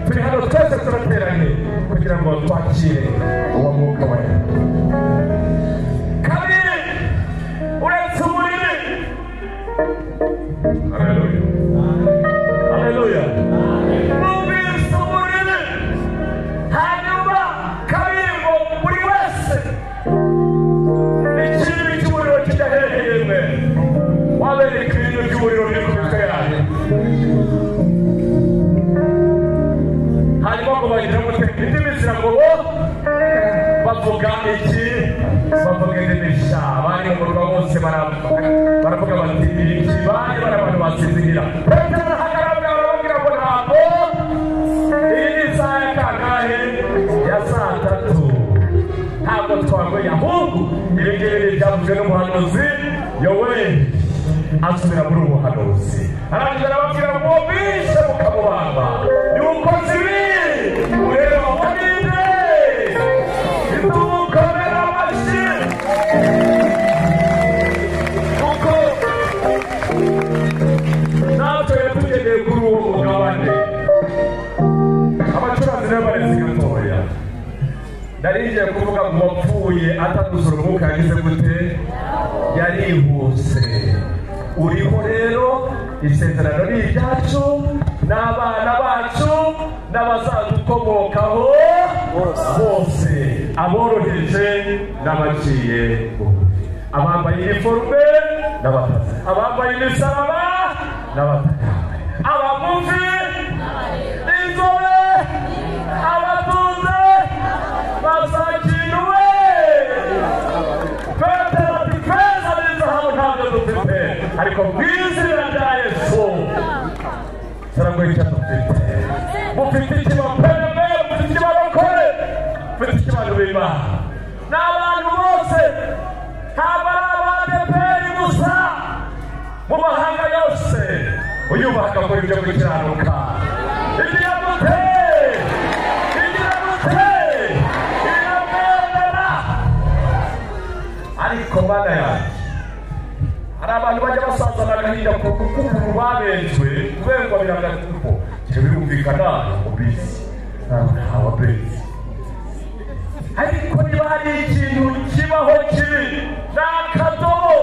turi hano twese turateranye kugira ngo twakire uwo mwuka wera. Kabiri, uretse umuriri. Haleluya, haleluya. Mubise umuriri. Hanyuma kabiri ngo buri wese ikibi cy'umuriro kidahereye wabereka ibintu by'umuriro biri ku mitwe yanyu. Hanyuma ngo bagira guteka indimi ziragobo bavuga iki? Bavuga indimi sha. Bari mu murwa bose baravuga bati iki? Bari abantu basinzira. Petero arahagarara arababwira ngo ntabwo iyi ni isaha ya kangahe? Ya saa 3. Ntabwo twagoye ahubwo ibi ngibi byavuzwe n'umuhanuzi Yoweli asubira muri uwo muhanuzi. Arangiza arababwira ngo bishe mukamubamba yuko zibiri ureba waninde itukomera amashyi kuko natwe tugendeye kuri uwo mugabane. Abacuranzi nabo barezi gatoya. Ndaringiye kuvuga ngo wapfuye atadusura umwuka yagize gute? Yarihuse. Uriho rero, isezerano ni iryacu n'abana bacu n'abazadukomokaho bose, aboroheje n'abaciye bugufi, abambaye iniforume n'abatazi, abambaye imisaraba n'abatayambaye, abagufi n'inzobe, abatunze basakiwe. Petero ati feza n'izahabu ntabwo dufite, ariko mu izina rya Yesu turaguha icyo dufite. Mufite ikibapembe, mufite ikibarokore, mufite ikibano b'Imana. N'abantu bose ntabwo ari abadeperi gusa, mu mahanga yose uyubaha agakora ibyo gukiranuka. Igira gute? Igira gute? Iramwemera. Ariko Mana yanjye, hari abantu bajya basazana agahinda ku kukuru babenzwe kubera biragatumbo birumvikana ubizi ababezi. Ariko niba hari ikintu kibaho kibi ni akadobo.